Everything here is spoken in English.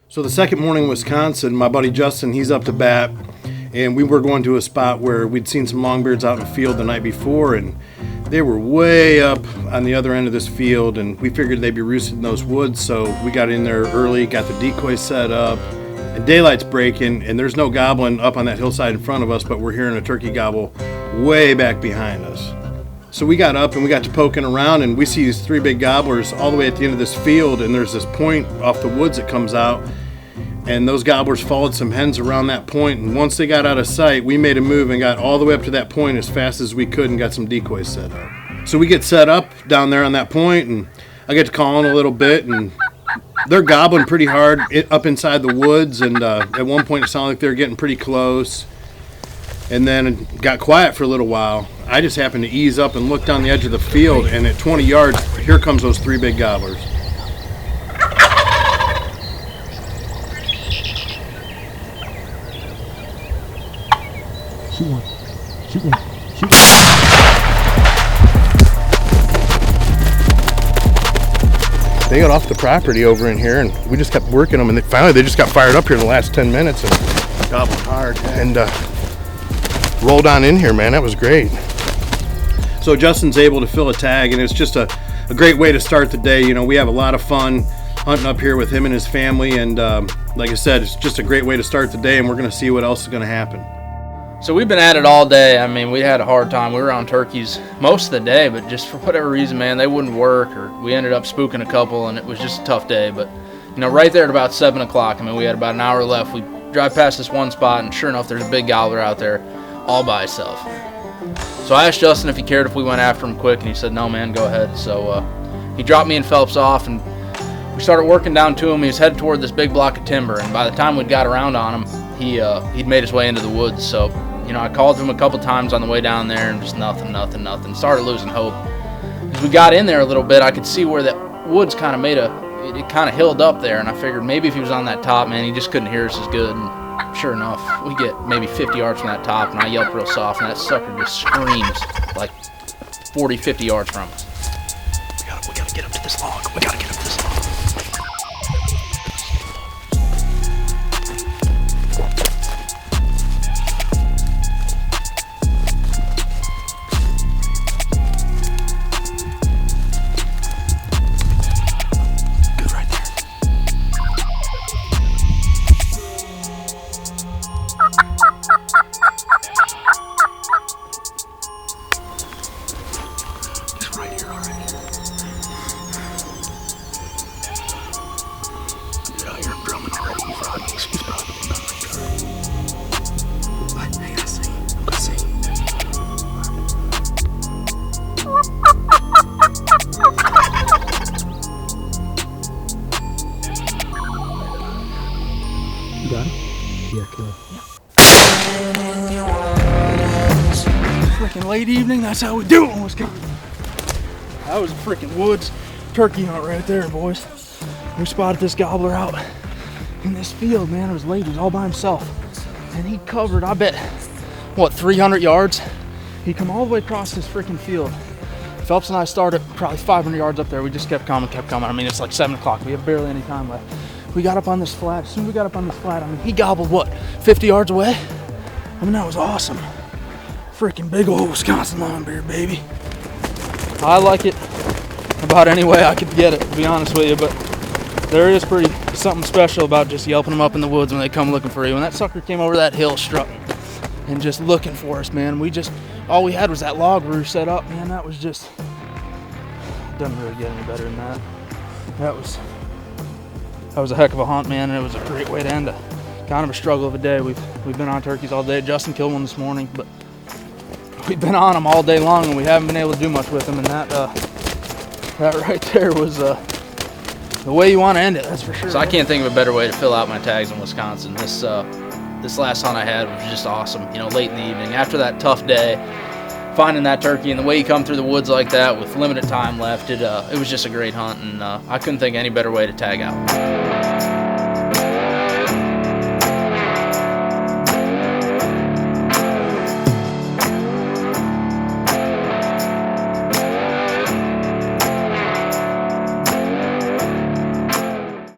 So the second morning in Wisconsin, my buddy Justin, he's up to bat, and we were going to a spot where we'd seen some longbeards out in the field the night before, and they were way up on the other end of this field, and we figured they'd be roosted in those woods, so we got in there early, got the decoy set up, and daylight's breaking, and there's no gobbling up on that hillside in front of us, but we're hearing a turkey gobble way back behind us. So we got up and we got to poking around, and we see these three big gobblers all the way at the end of this field, and there's this point off the woods that comes out, and those gobblers followed some hens around that point, and once they got out of sight, we made a move and got all the way up to that point as fast as we could and got some decoys set up. So we get set up down there on that point, and I get to calling a little bit, and they're gobbling pretty hard up inside the woods, and at one point it sounded like they were getting pretty close, and then it got quiet for a little while. I just happened to ease up and look down the edge of the field, and at 20 yards, here comes those three big gobblers. Shoot one. Shoot one. Shoot one. They got off the property over in here, and we just kept working them, and finally they just got fired up here in the last 10 minutes and gobbled hard and rolled on in here, man. That was great. So Justin's able to fill a tag, and it's just a great way to start the day. You know, we have a lot of fun hunting up here with him and his family, and like I said, it's just a great way to start the day, and we're going to see what else is going to happen. So we've been at it all day. I mean, we had a hard time. We were on turkeys most of the day, but just for whatever reason, man, they wouldn't work, or we ended up spooking a couple, and it was just a tough day. But, you know, right there at about 7 o'clock, I mean, we had about an hour left. We drive past this one spot, and sure enough, there's a big gobbler out there all by himself. So I asked Justin if he cared if we went after him quick, and he said, no, man, go ahead. So he dropped me and Phelps off, and we started working down to him. He was headed toward this big block of timber, and by the time we'd got around on him, he'd made his way into the woods. So, you know, I called him a couple times on the way down there, and just nothing. Started losing hope. As we got in there a little bit, I could see where that woods kind of it kind of hilled up there, and I figured maybe if he was on that top, man, he just couldn't hear us as good. And sure enough, we get maybe 50 yards from that top, and I yelp real soft, and that sucker just screams like 40, 50 yards from us. We gotta get up to this log. We gotta get up to this log. You got it? Yeah, cool. Freaking late evening, that's how we do it in Wisconsin. That was a freaking woods turkey hunt right there, boys. We spotted this gobbler out in this field, man. It was late, he was all by himself. And he covered, I bet, 300 yards? He come all the way across this freaking field. Phelps and I started probably 500 yards up there. We just kept coming. I mean, it's like 7 o'clock. We have barely any time left. We got up on this flat. As soon as we got up on this flat, I mean, he gobbled, 50 yards away? I mean, that was awesome. Freaking big old Wisconsin longbeard, baby. I like it about any way I could get it, to be honest with you, but there is something special about just yelping them up in the woods when they come looking for you. When that sucker came over that hill strutting and just looking for us, man, all we had was that log roost set up, man. That was just, doesn't really get any better than that. That was a heck of a hunt, man, and it was a great way to end kind of a struggle of a day. We've been on turkeys all day. Justin killed one this morning, but we've been on them all day long, and we haven't been able to do much with them. And that right there was the way you want to end it. That's for sure. So I can't think of a better way to fill out my tags in Wisconsin. This last hunt I had was just awesome. You know, late in the evening after that tough day, finding that turkey and the way you come through the woods like that with limited time left, it was just a great hunt, and I couldn't think of any better way to tag out.